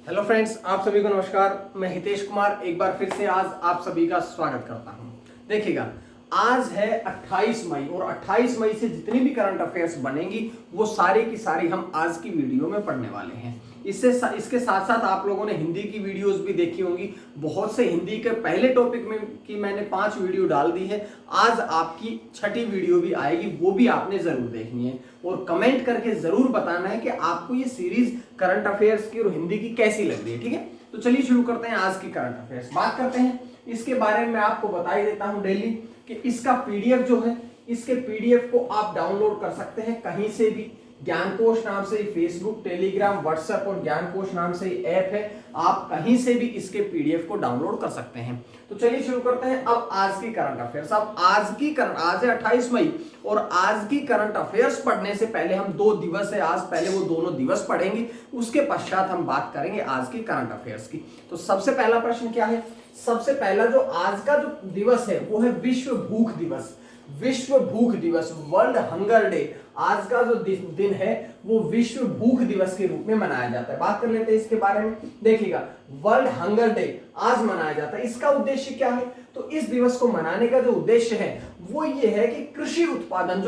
Hello friends, आप सभी को नमस्कार। मैं हितेश कुमार एक बार फिर से आज आप सभी का स्वागत करता हूं। देखिएगा, आज है 28 मई और 28 मई से जितनी भी करंट अफेयर्स बनेंगी वो सारी की सारी हम आज की वीडियो में पढ़ने वाले हैं। इसके साथ साथ आप लोगों ने हिंदी की वीडियोस भी देखी होंगी। बहुत से हिंदी के पहले टॉपिक में की मैंने 5 वीडियो डाल दी है। आज आपकी छठी वीडियो भी आएगी, वो भी आपने जरूर देखनी है और कमेंट करके जरूर बताना है कि आपको ये सीरीज करंट अफेयर्स की और हिंदी की कैसी लग रही है। ठीक है, तो चलिए शुरू करते हैं आज की करंट अफेयर्स। बात करते हैं इसके बारे में, आपको बता ही देता हूं डेली कि इसका पीडीएफ जो है, इसके पीडीएफ को आप डाउनलोड कर सकते हैं कहीं से भी। ज्ञानकोश नाम से फेसबुक, टेलीग्राम, व्हाट्सएप और ज्ञानकोश नाम से ऐप है, आप कहीं से भी इसके पीडीएफ को डाउनलोड कर सकते हैं। तो चलिए शुरू करते हैं अब आज की करंट अफेयर्स। अब आज है 28 मई और आज की करंट अफेयर्स पढ़ने से पहले हम 2 दिवस है आज, पहले वो दोनों दिवस पढ़ेंगे, उसके पश्चात हम बात करेंगे आज की करंट अफेयर्स की। तो सबसे पहला प्रश्न क्या है? सबसे पहला जो आज का जो दिवस है वो है विश्व भूख दिवस। विश्व भूख दिवस, वर्ल्ड हंगर डे। आज का जो दिन है वो विश्व भूख दिवस के रूप में मनाया जाता है। बात कर लेते हैं इसके बारे में। देखिएगा, वर्ल्ड हंगर डे आज मनाया जाता है। इसका उद्देश्य क्या है? तो इस दिवस को मनाने का जो उद्देश्य है वो ये है कि कृषि उत्पादन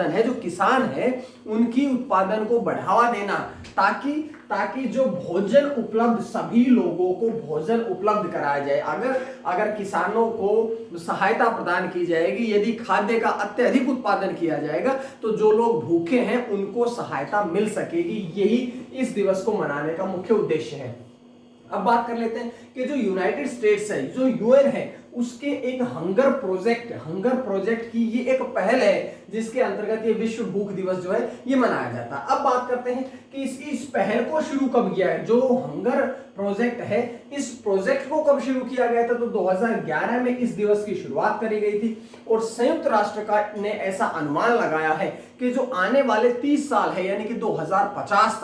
है, जो किसान है उनकी उत्पादन को बढ़ावा देना, ताकि जो भोजन उपलब्ध, सभी लोगों को भोजन उपलब्ध कराया जाए। अगर किसानों को सहायता प्रदान की जाएगी, यदि खाद्य का अत्यधिक उत्पादन किया जाएगा तो जो लोग भूखे हैं उनको सहायता मिल सकेगी। यही इस दिवस को मनाने का मुख्य उद्देश्य है। अब बात कर लेते हैं कि जो यूनाइटेड स्टेट्स है, जो यूएन है, उसके एक हंगर प्रोजेक्ट की ये एक पहल है जिसके अंतर्गत ये विश्व भूख दिवस जो है ये मनाया जाता है। अब बात करते हैं कि इस पहल को शुरू कब किया है। जो हंगर प्रोजेक्ट है, इस प्रोजेक्ट को कब शुरू किया गया था? तो 2011 में इस दिवस की शुरुआत करी गई थी और संयुक्त राष्ट्र ने ऐसा अनुमान लगाया है कि जो आने वाले 30 साल है, यानी कि 2050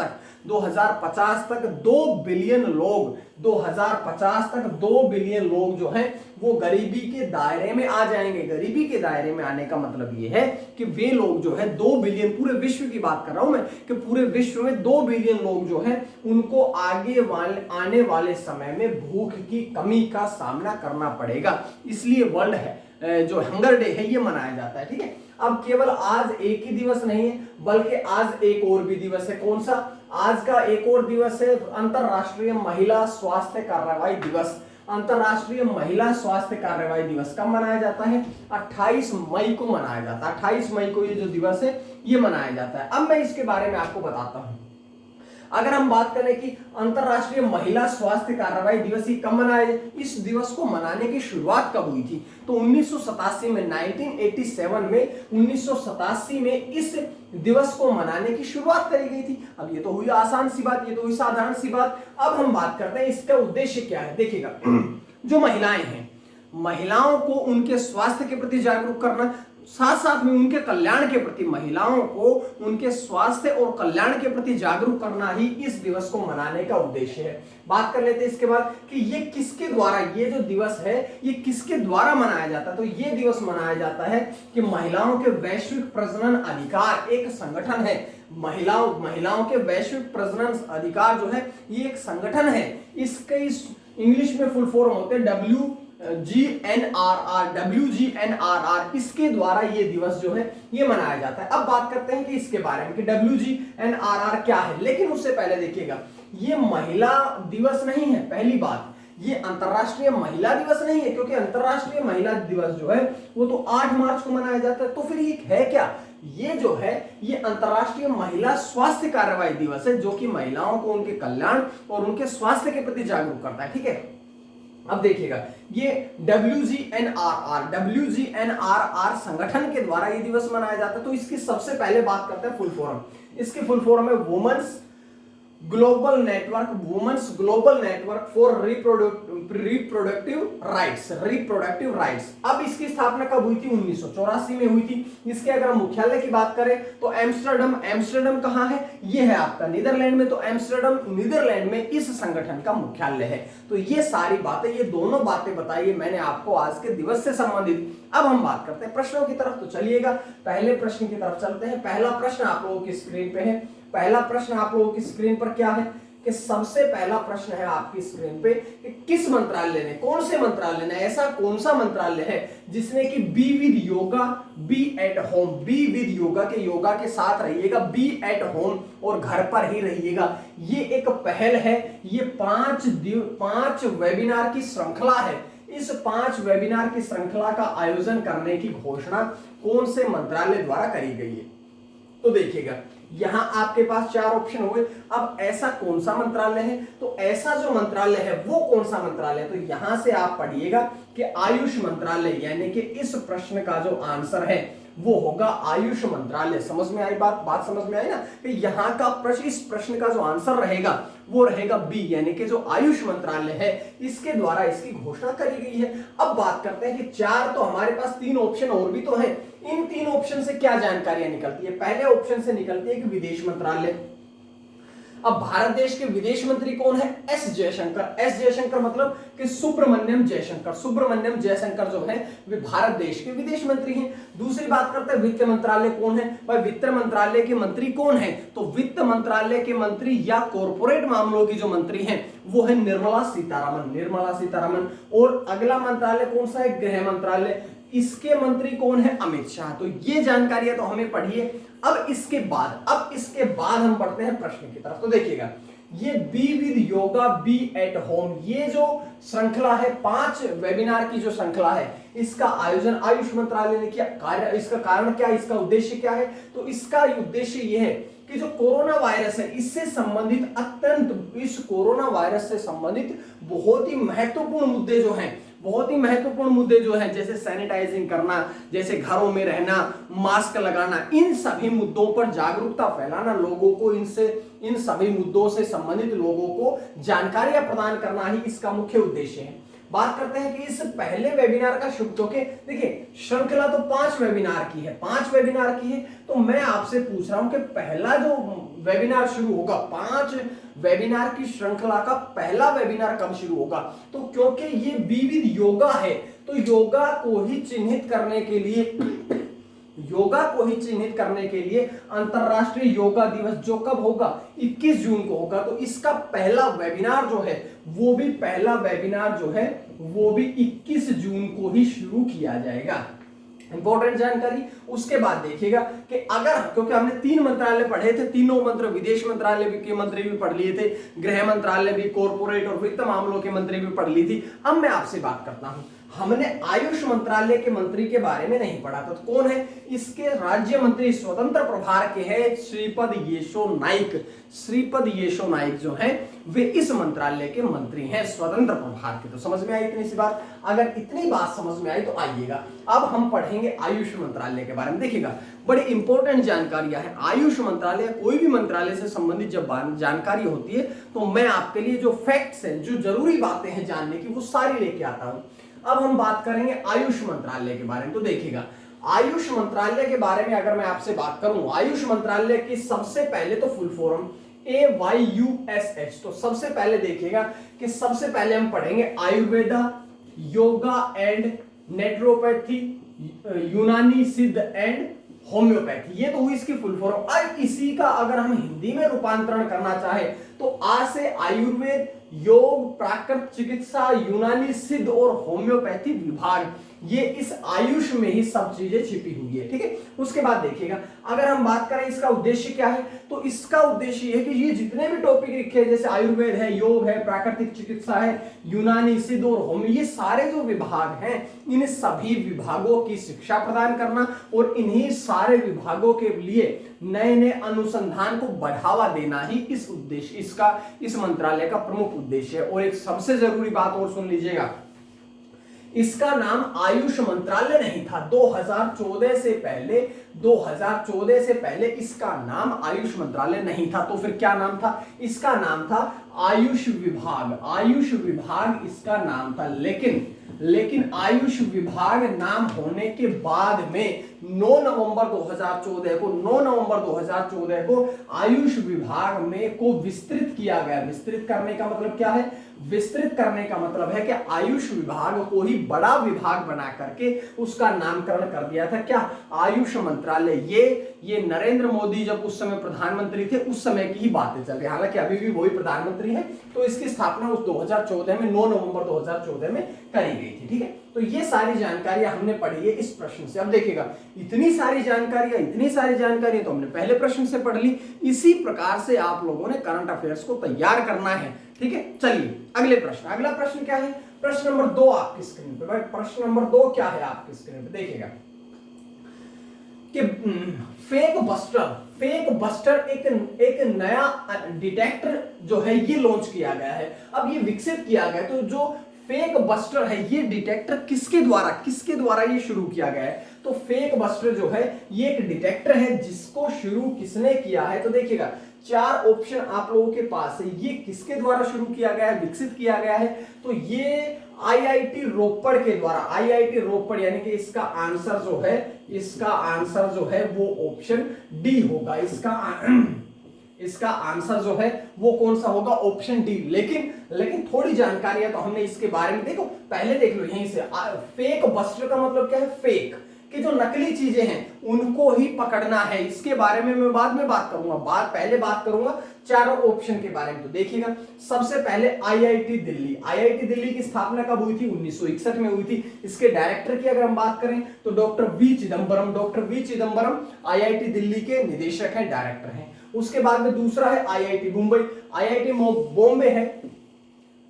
तक 2 बिलियन लोग, 2050 तक 2 बिलियन लोग जो हैं वो गरीबी के दायरे में आ जाएंगे। गरीबी के दायरे में आने का मतलब ये है कि वे लोग जो है 2 बिलियन, पूरे विश्व की बात कर रहा हूं मैं, कि पूरे विश्व में 2 बिलियन लोग जो हैं उनको आने वाले समय में भूख की कमी का सामना करना पड़ेगा। इसलिए वर्ल्ड है जो हंगर डे है ये मनाया जाता है। ठीक है, अब केवल आज एक ही दिवस नहीं है बल्कि आज एक और भी दिवस है। कौन सा? आज का एक और दिवस है अंतरराष्ट्रीय महिला स्वास्थ्य कार्रवाई दिवस। अंतरराष्ट्रीय महिला स्वास्थ्य कार्रवाई दिवस कब मनाया जाता है? 28 मई को मनाया जाता है। 28 मई को ये जो दिवस है ये मनाया जाता है। अब मैं इसके बारे में आपको बताता हूं। अगर हम बात करें कि अंतरराष्ट्रीय महिला स्वास्थ्य कार्रवाई दिवस कब मनाया जाए, इस दिवस को मनाने की शुरुआत कब हुई थी? तो 1987 में, 1987 में 1987 में इस दिवस को मनाने की शुरुआत करी गई थी। अब ये तो हुई आसान सी बात, ये तो हुई साधारण सी बात। अब हम बात करते हैं इसका उद्देश्य क्या है। देखिएगा, जो महिलाएं हैं, महिलाओं को उनके स्वास्थ्य के प्रति जागरूक करना, साथ साथ में उनके कल्याण के प्रति, महिलाओं को उनके स्वास्थ्य और कल्याण के प्रति जागरूक करना ही इस दिवस को मनाने का उद्देश्य है। बात कर लेते हैं इसके बाद कि ये किसके द्वारा, ये जो दिवस है ये किसके द्वारा मनाया जाता है। तो ये दिवस मनाया जाता है कि महिलाओं के वैश्विक प्रजनन अधिकार एक संगठन है। महिलाओं के वैश्विक प्रजनन अधिकार जो है ये एक संगठन है। इसके इंग्लिश में फुल फॉर्म होते हैं WGNRR। इसके द्वारा ये दिवस जो है ये मनाया जाता है। अब बात करते हैं कि इसके बारे में कि WGNRR क्या है। लेकिन उससे पहले देखिएगा, ये महिला दिवस नहीं है। पहली बात, ये अंतरराष्ट्रीय महिला दिवस नहीं है, क्योंकि अंतरराष्ट्रीय महिला दिवस जो है वो तो 8 मार्च को मनाया जाता है। तो फिर ये है क्या? ये जो है ये अंतरराष्ट्रीय महिला स्वास्थ्य कार्रवाई दिवस है, जो कि महिलाओं को उनके कल्याण और उनके स्वास्थ्य के प्रति जागरूक करता है। ठीक है, अब देखिएगा, ये WGNRR संगठन के द्वारा ये दिवस मनाया जाता है। तो इसकी सबसे पहले बात करते हैं फुल फॉर्म। इसकी फुल फॉर्म है women's global network for reproductive rights. अब इसकी स्थापना कब हुई थी? 1984 में हुई थी। इसके अगर हम मुख्यालय की बात करें तो एम्स्टर्डम कहां है? ये है आपका नीदरलैंड में। तो एम्स्टर्डम नीदरलैंड में इस संगठन का मुख्यालय है। तो ये सारी बातें, ये दोनों बातें बताइए मैंने आपको आज के दिवस से संबंधित। अब हम बात करते हैं प्रश्नों की तरफ। तो चलिएगा पहले प्रश्न की तरफ चलते हैं। पहला प्रश्न आप लोगों की स्क्रीन पे है। पहला प्रश्न आप लोगों की स्क्रीन पर क्या है कि सबसे पहला प्रश्न है आपकी स्क्रीन पे कि किस मंत्रालय ने, कौन से मंत्रालय ने, ऐसा कौन सा मंत्रालय है जिसने कि be with yoga, be at home, be with yoga के योगा के साथ रहिएगा, बी एट होम और घर पर ही रहिएगा, ये एक पहल है, ये 5 वेबिनार की श्रृंखला है। इस 5 वेबिनार की श्रृंखला का आयोजन करने की घोषणा कौन से मंत्रालय द्वारा करी गई है? तो देखिएगा यहां आपके पास 4 ऑप्शन हो गए। अब ऐसा कौन सा मंत्रालय है? तो ऐसा जो मंत्रालय है वो कौन सा मंत्रालय है? तो यहां से आप पढ़िएगा कि आयुष मंत्रालय, यानी कि इस प्रश्न का जो आंसर है वो होगा आयुष मंत्रालय। समझ में आई बात समझ में आई ना कि यहाँ का प्रश्न, इस प्रश्न का जो आंसर रहेगा वो रहेगा बी, यानी कि जो आयुष मंत्रालय है इसके द्वारा इसकी घोषणा करी गई है। अब बात करते हैं कि 4 तो हमारे पास 3 ऑप्शन और भी तो है, इन 3 ऑप्शन से क्या जानकारियां निकलती है? पहले ऑप्शन से निकलती है कि विदेश मंत्रालय। अब भारत देश के विदेश मंत्री कौन है? एस जयशंकर। एस जयशंकर मतलब कि सुब्रमण्यम जयशंकर। सुब्रमण्यम जयशंकर जो है वे भारत देश के विदेश मंत्री हैं। दूसरी बात करते हैं वित्त मंत्रालय कौन है? भाई वित्त मंत्रालय के मंत्री कौन है? तो वित्त मंत्रालय के मंत्री या कॉर्पोरेट मामलों की जो मंत्री हैं वो है निर्मला सीतारमण। निर्मला सीतारमण। और अगला मंत्रालय कौन सा है? गृह मंत्रालय। इसके मंत्री कौन है? अमित शाह। तो ये जानकारियां तो हमें पढ़िए। अब इसके बाद हम बढ़ते हैं प्रश्न की तरफ। तो देखिएगा ये be with yoga, be at home, ये जो श्रृंखला है 5 वेबिनार की जो श्रृंखला है इसका आयोजन आयुष मंत्रालय ने किया। इसका कारण क्या, इसका उद्देश्य क्या है? तो इसका उद्देश्य यह है कि जो कोरोना वायरस है इससे संबंधित इस कोरोना वायरस से संबंधित बहुत ही महत्वपूर्ण मुद्दे जो हैं, जैसे सैनिटाइजिंग करना, जैसे घरों में रहना, मास्क लगाना, इन सभी मुद्दों पर जागरूकता फैलाना, लोगों को इन सभी मुद्दों से संबंधित लोगों को जानकारियां प्रदान करना ही इसका मुख्य उद्देश्य है। बात करते हैं कि इस पहले वेबिनार का शुभ, क्योंकि देखिए श्रृंखला तो 5 वेबिनार की है, तो मैं आपसे पूछ रहा हूं कि पहला जो वेबिनार शुरू होगा, 5 वेबिनार की श्रृंखला का पहला वेबिनार कब शुरू होगा? तो क्योंकि ये बी विद योगा है तो योगा को ही चिन्हित करने के लिए अंतरराष्ट्रीय योगा दिवस जो कब होगा? 21 जून को होगा। तो इसका पहला वेबिनार जो है वो भी 21 जून को ही शुरू किया जाएगा। इंपॉर्टेंट जानकारी। उसके बाद देखिएगा कि क्योंकि हमने 3 मंत्रालय पढ़े थे, तीनों मंत्री, विदेश मंत्रालय के मंत्री भी पढ़ लिए थे, गृह मंत्रालय भी, कॉर्पोरेट और वित्त मामलों के मंत्री भी पढ़ ली थी। अब मैं आपसे बात करता हूं, हमने आयुष मंत्रालय के मंत्री के बारे में नहीं पढ़ा था। तो कौन है? इसके राज्य मंत्री स्वतंत्र प्रभार के हैं श्रीपद येशो नाइक। श्रीपद येशो नाइक जो है वे इस मंत्रालय के मंत्री हैं स्वतंत्र प्रभार के। तो समझ में आई इतनी सी बात? अगर इतनी बात समझ में आई तो आइएगा अब हम पढ़ेंगे आयुष मंत्रालय के बारे में। देखिएगा बड़ी इंपॉर्टेंट जानकारियां हैं। आयुष मंत्रालय, कोई भी मंत्रालय से संबंधित जब जानकारी होती है तो मैं आपके लिए जो फैक्ट्स हैं, जो जरूरी बातें हैं जानने की, वो सारी लेके आता हूं। अब हम बात करेंगे आयुष मंत्रालय के बारे में। तो देखिएगा आयुष मंत्रालय के बारे में अगर मैं आपसे बात करूं, आयुष मंत्रालय की सबसे पहले तो फुल फॉर्म AYUSH। तो सबसे पहले देखिएगा कि सबसे पहले हम पढ़ेंगे आयुर्वेदा, योगा एंड नेचुरोपैथी, यूनानी सिद्ध एंड होम्योपैथी। ये तो हुई इसकी फुल फॉर्म। अब इसी का अगर हम हिंदी में रूपांतरण करना चाहे तो आ से आयुर्वेद, योग, प्राकृतिक चिकित्सा, यूनानी सिद्ध और होम्योपैथी विभाग, ये इस आयुष में ही सब चीजें छिपी हुई है। ठीक है। उसके बाद देखिएगा अगर हम बात करें इसका उद्देश्य क्या है, तो इसका उद्देश्य है कि ये जितने भी टॉपिक लिखे हैं, जैसे आयुर्वेद है, योग है, प्राकृतिक चिकित्सा है, यूनानी सिद्ध और होम्यो, ये सारे जो विभाग हैं इन सभी विभागों की शिक्षा प्रदान करना और इन्हीं सारे विभागों के लिए नए नए अनुसंधान को बढ़ावा देना ही इस उद्देश्य, इस मंत्रालय का प्रमुख उद्देश्य है। और एक सबसे जरूरी बात और सुन लीजिएगा, इसका नाम आयुष मंत्रालय नहीं था। 2014 से पहले इसका नाम आयुष मंत्रालय नहीं था। तो फिर क्या नाम था? इसका नाम था आयुष विभाग। आयुष विभाग इसका नाम था। लेकिन आयुष विभाग नाम होने के बाद में 9 नवंबर 2014 को 9 नवंबर 2014 को आयुष विभाग में को विस्तृत किया गया। विस्तृत करने का मतलब क्या है? विस्तृत करने का मतलब है कि आयुष विभाग को ही बड़ा विभाग बना करके उसका नामकरण कर दिया था। क्या? आयुष मंत्रालय। ये नरेंद्र मोदी जब उस समय प्रधानमंत्री थे उस समय की ही बातें चल रही, हालांकि अभी भी वही प्रधानमंत्री है। तो इसकी स्थापना उस 2014 में 9 नवंबर 2014 में करी गई थी। ठीक है, तो ये सारी जानकारियां हमने पढ़ी है इस प्रश्न से। अब देखिएगा, इतनी सारी जानकारियां तो हमने पहले प्रश्न से पढ़ ली। इसी प्रकार से आप लोगों ने करंट अफेयर्स को तैयार करना है। ठीक है, चलिए अगले प्रश्न। अगला प्रश्न क्या है? प्रश्न नंबर 2 आपकी स्क्रीन पे। भाई प्रश्न नंबर 2 क्या है आपकी स्क्रीन पे? देखिएगा कि फेक बस्टर एक नया डिटेक्टर जो है ये लॉन्च किया गया है। अब ये विकसित किया गया, तो जो फेक बस्टर है ये डिटेक्टर किसके द्वारा ये शुरू किया गया है? तो फेक बस्टर जो है ये एक डिटेक्टर है जिसको शुरू किसने किया है? तो देखिएगा 4 ऑप्शन आप लोगों के पास है। ये किसके द्वारा शुरू किया गया है, विकसित किया गया है? तो ये आईआईटी रोपड़ के द्वारा। आईआईटी रोपड़, यानी कि इसका आंसर जो है वो ऑप्शन डी होगा। इसका आंसर जो है वो कौन सा होगा? Option D. लेकिन थोड़ी जानकारियां तो हमने इसके बारे में देखो, पहले देख लो यहीं से। फेक बस्टर का मतलब क्या है? फेक कि जो नकली चीजें हैं उनको ही पकड़ना है। इसके बारे में मैं बाद में बात करूंगा। पहले बात करूंगा चारों ऑप्शन के बारे में। तो देखिएगा, सबसे पहले आईआईटी दिल्ली की स्थापना कब हुई थी? 1961 में हुई थी। इसके डायरेक्टर की अगर हम बात करें तो doctor V Chidambaram IIT Delhi के निदेशक हैं, डायरेक्टर हैं। उसके बाद में दूसरा है आईआईटी मुंबई। आईआईटी बॉम्बे है,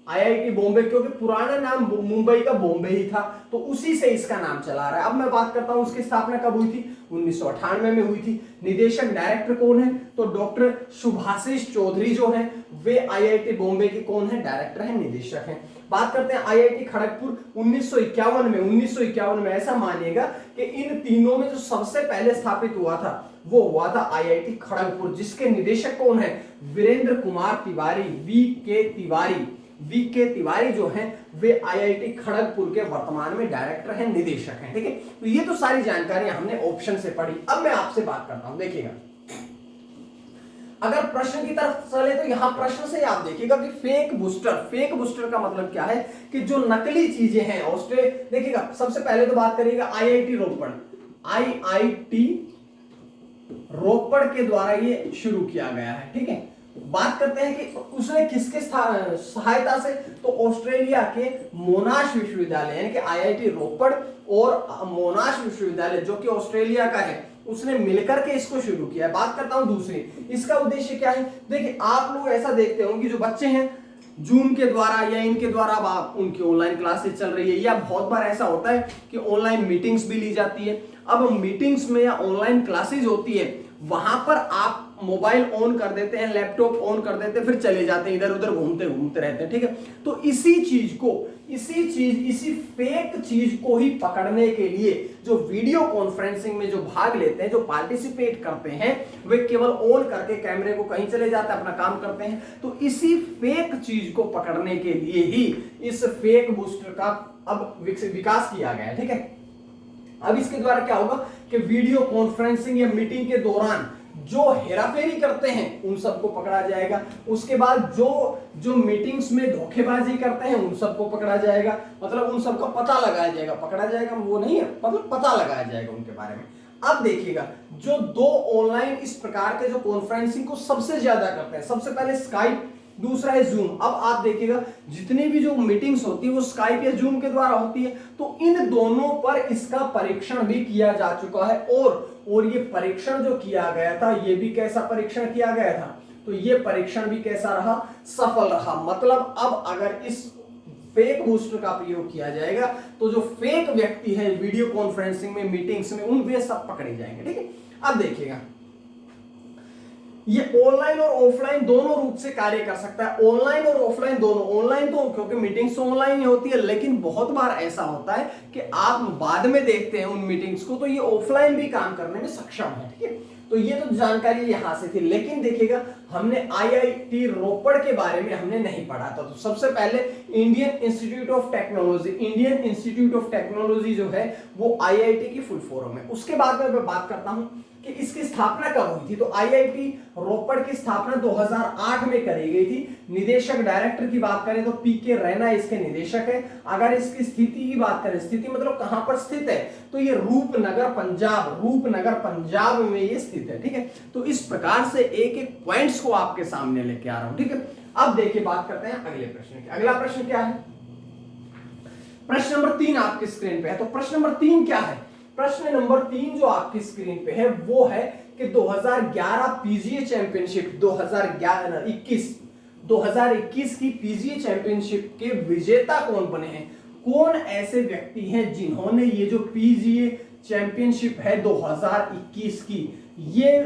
आईआईटी बॉम्बे, क्योंकि पुराना नाम मुंबई का बॉम्बे ही था तो उसी से इसका नाम चला रहा है। अब मैं बात करता हूं उसकी स्थापना कब हुई थी? 1998 में हुई थी। निदेशक डायरेक्टर कौन है? तो डॉक्टर सुभाषिष चौधरी जो हैं वे आईआईटी बॉम्बे के कौन है? डायरेक्टर हैं, निदेशक हैं। बात करते हैं आईआईटी खड़गपुर। 1951 में ऐसा मानिएगा कि इन तीनों में जो सबसे पहले स्थापित हुआ था वो हुआ था आईआईटी खड़गपुर, जिसके निदेशक कौन है? वीरेंद्र कुमार तिवारी, वी के तिवारी जो हैं वे आईआईटी खड़गपुर के वर्तमान में डायरेक्टर हैं, निदेशक हैं। ठीक है, तो ये तो सारी जानकारी हमने ऑप्शन से पढ़ी। अब मैं आपसे बात करता हूं। देखिएगा, अगर प्रश्न की तरफ चले तो यहां प्रश्न से आप देखिएगा कि फेक बूस्टर का मतलब क्या है? कि जो नकली चीजें हैं देखिएगा, सबसे पहले तो बात करिएगा आईआईटी रोपड़ के द्वारा ये शुरू किया गया है। ठीक है, बात करते हैं कि उसने किसके सहायता से? तो ऑस्ट्रेलिया के मोनाश विश्वविद्यालय, यानी कि आईआईटी रोपड़ और मोनाश विश्वविद्यालय जो कि ऑस्ट्रेलिया का है, उसने मिलकर के इसको शुरू किया है। बात करता हूं दूसरी, इसका उद्देश्य क्या है? देखिए, आप लोग ऐसा देखते होंगे कि जो बच्चे हैं जूम के द्वारा या इनके द्वारा अब उनकी ऑनलाइन क्लासेस चल रही है, या बहुत बार ऐसा होता है कि ऑनलाइन मीटिंग्स भी ली जाती है। अब मीटिंग्स में या ऑनलाइन क्लासेस होती है, वहां पर आप मोबाइल ऑन कर देते हैं, लैपटॉप ऑन कर देते हैं, फिर चले जाते हैं, इधर उधर घूमते रहते हैं। ठीक है, तो इसी फेक चीज को ही पकड़ने के लिए जो वीडियो कॉन्फ्रेंसिंग में जो भाग लेते हैं, जो पार्टिसिपेट करते हैं, वे केवल ऑन करके कैमरे को कहीं चले जाते हैं, अपना काम करते हैं। तो इसी फेक चीज को पकड़ने के लिए ही इस फेक बूस्टर का अब विकास किया गया है। ठीक है, अब इसके द्वारा क्या होगा कि वीडियो कॉन्फ्रेंसिंग या मीटिंग के दौरान जो हेराफेरी करते हैं उन सबको पकड़ा जाएगा। उसके बाद जो मीटिंग्स में धोखेबाजी करते हैं उन सबको पकड़ा जाएगा, मतलब उन सबका पता लगाया जाएगा। पकड़ा जाएगा वो नहीं है, मतलब पता लगाया जाएगा उनके बारे में। अब देखिएगा, जो 2 ऑनलाइन इस प्रकार के जो कॉन्फ्रेंसिंग को सबसे ज्यादा करते हैं, सबसे पहले स्काइप, दूसरा है जूम। अब आप देखिएगा, जितनी भी जो मीटिंग्स होती है वो स्काइप या जूम के द्वारा होती है। तो इन दोनों पर इसका परीक्षण भी किया जा चुका है और ये परीक्षण जो किया गया था, ये भी कैसा परीक्षण किया गया था? तो ये परीक्षण भी कैसा रहा? सफल रहा। मतलब अब अगर इस फेक बूस्टर का प्रयोग किया जाएगा तो जो फेक व्यक्ति है वीडियो कॉन्फ्रेंसिंग में, मीटिंग्स में, उन वे सब पकड़े जाएंगे। ठीक है, अब देखिएगा, ये ऑनलाइन और ऑफलाइन दोनों रूप से कार्य कर सकता है। ऑनलाइन और ऑफलाइन दोनों। ऑनलाइन तो क्योंकि मीटिंग्स तो ऑनलाइन ही होती है, लेकिन बहुत बार ऐसा होता है कि आप बाद में देखते हैं उन मीटिंग्स को, तो ये ऑफलाइन भी काम करने में सक्षम है। ठीक है, तो ये तो जानकारी यहां से थी, लेकिन देखिएगा हमने आईआईटी रोपड़ के बारे में हमने नहीं पढ़ा था। तो सबसे पहले Indian institute of technology, Indian institute of technology जो है वो आईआईटी की फुल फॉर्म है। उसके बाद में मैं बात करता हूं कि इसकी स्थापना कब हुई थी। तो आईआईटी रोपड़ की स्थापना 2008 में करी गई थी। निदेशक डायरेक्टर की बात करें तो पीके रैना इसके निदेशक है। अगर इसकी स्थिति की बात करें, स्थिति मतलब कहां पर स्थित है, तो ये रूपनगर पंजाब, रूपनगर पंजाब में ये स्थित है। ठीक है, तो इस प्रकार से एक एक पॉइंट्स को आपके सामने लेके आ रहा हूं। ठीक है, अब देखिए बात करते हैं अगले प्रश्न की। अगला प्रश्न क्या है? प्रश्न नंबर 3 आपकी स्क्रीन पे है। तो प्रश्न नंबर 3 क्या है? प्रश्न नंबर 3 जो आपकी स्क्रीन पे है वो है कि 2011 पीजीए चैंपियनशिप 2021 की पीजीए चैंपियनशिप के विजेता कौन बने हैं? कौन ऐसे व्यक्ति हैं जिन्होंने ये जो पीजीए चैंपियनशिप है 2021 की, ये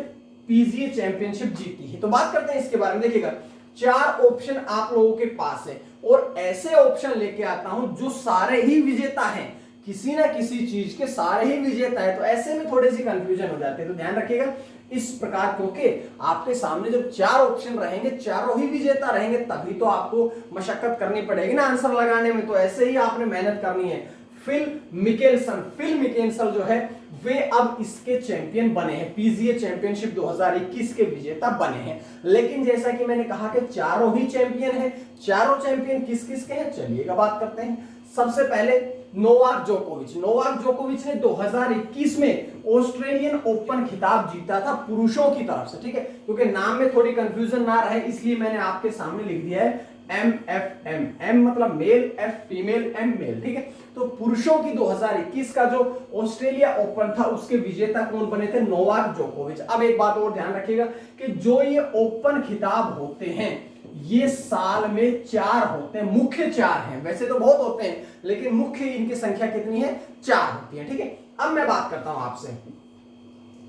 पीजीए चैंपियनशिप जीती है? तो बात करते हैं इसके बारे में। देखिएगा 4 ऑप्शन आप लोगों के पास है और ऐसे ऑप्शन लेके आता हूं जो सारे ही विजेता हैं, किसी ना किसी चीज के सारे ही विजेता है। तो ऐसे में थोड़ी सी कंफ्यूजन हो जाती है, तो ध्यान रखिएगा इस प्रकार, क्योंकि आपके सामने जब 4 ऑप्शन रहेंगे, चारों ही विजेता रहेंगे, तभी तो आपको मशक्कत करनी पड़ेगी ना आंसर लगाने में। तो ऐसे ही आपने मेहनत करनी है। फिल मिकेल्सन जो है वे अब इसके चैंपियन बने हैं, पीजीए चैंपियनशिप 2021 के विजेता बने हैं। लेकिन जैसा कि मैंने कहा कि चारों ही चैंपियन हैं। चारों चैंपियन किस किस के हैं, चलिएगा बात करते हैं। सबसे पहले नोवाक जोकोविच ने 2021 में ऑस्ट्रेलियन ओपन खिताब जीता था पुरुषों की तरफ से। ठीक है, क्योंकि नाम में थोड़ी कंफ्यूजन ना रहे इसलिए मैंने आपके सामने लिख दिया है MFM, M मतलब male, F female, M male. ठीक है, तो पुरुषों की 2021 का जो ऑस्ट्रेलिया ओपन था उसके विजेता कौन बने थे? नोवाक जोकोविच। अब एक बात और ध्यान रखिएगा कि जो ये ओपन खिताब होते हैं ये साल में 4 होते हैं, मुख्य 4 हैं, वैसे तो बहुत होते हैं लेकिन मुख्य इनकी संख्या कितनी है? 4 होती है। ठीक है, अब मैं बात करता हूं आपसे,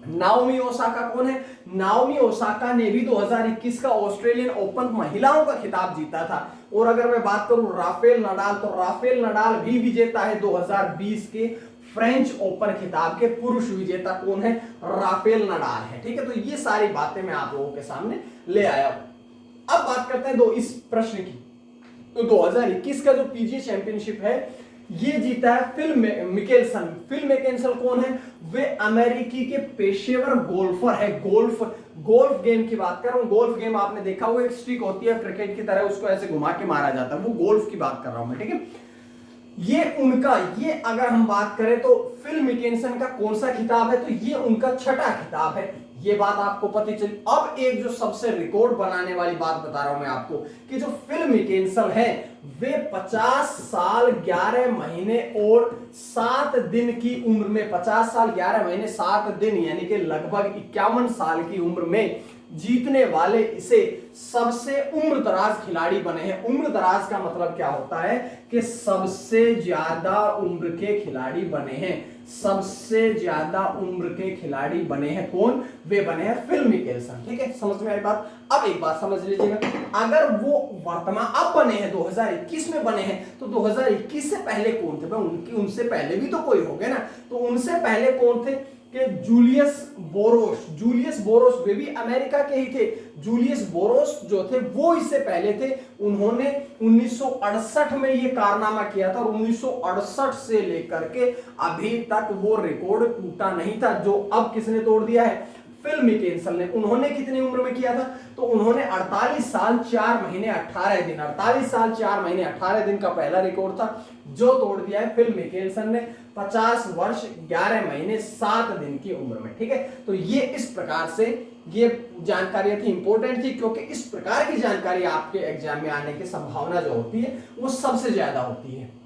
नाओमी ओसाका कौन है? नाओमी ओसाका ने भी 2021 का ऑस्ट्रेलियन ओपन महिलाओं का खिताब जीता था। और अगर मैं बात करूं राफेल नडाल, तो राफेल नडाल भी विजेता है 2020 के फ्रेंच ओपन खिताब के। पुरुष विजेता कौन है? राफेल नडाल है। ठीक है, तो ये सारी बातें मैं आप लोगों के सामने ले आया हूं। अब बात करते हैं इस प्रश्न की। तो 2021 का जो पीजीए चैंपियनशिप है ये जीता है फिल मिकेल्सन कौन है? वे अमेरिकी के पेशेवर गोल्फर है। गोल्फ गेम की बात कर रहा हूं। गोल्फ गेम आपने देखा होगा, एक स्टिक होती है क्रिकेट की तरह, उसको ऐसे घुमा के मारा जाता है, वो गोल्फ की बात कर रहा हूं मैं। ठीक है, ये अगर हम बात करें तो फिल मिकेल्सन का कौन सा खिताब है? तो ये उनका छठा खिताब है। ये बात आपको पता चली। अब एक जो सबसे रिकॉर्ड बनाने वाली बात बता रहा हूं मैं आपको कि जो फिल मिकेल्सन है वे 50 साल 11 महीने और 7 दिन की उम्र में, 50 साल 11 महीने 7 दिन यानी कि लगभग 51 साल की उम्र में जीतने वाले इसे सबसे उम्र दराज खिलाड़ी बने हैं। उम्र दराज का मतलब क्या होता है कि सबसे ज्यादा उम्र के खिलाड़ी बने हैं। सबसे ज्यादा उम्र के खिलाड़ी बने हैं कौन? वे बने हैं फिल मिकेल्सन। ठीक है, समझ में आई बात? अब एक बात समझ लीजिएगा, अगर वो वर्तमान अब बने हैं 2021 में बने हैं तो 2021 से पहले कौन थे? भाई उनसे पहले भी तो कोई हो गया ना। तो उनसे पहले कौन थे कि जूलियस बोरोस वे भी अमेरिका के ही थे। जूलियस बोरोस जो थे वो इससे पहले थे। उन्होंने 1968 में ये कारनामा किया था और 1968 से लेकर के अभी तक वो रिकॉर्ड टूटा नहीं था, जो अब किसने तोड़ दिया है? फिल मिकेल्सन ने। उन्होंने कितनी उम्र में किया था? तो उन्होंने 48 साल 4 महीने 18 दिन, 48 साल 4 महीने 18 दिन का पहला रिकॉर्ड था जो तोड़ दिया है फिल मिकेल्सन ने 50 वर्ष 11 महीने 7 दिन की उम्र में। ठीक है, तो ये इस प्रकार से ये जानकारी थी, इंपॉर्टेंट थी, क्योंकि इस प्रकार की जानकारी आपके एग्जाम में आने की संभावना जो होती है वो सबसे ज्यादा होती है।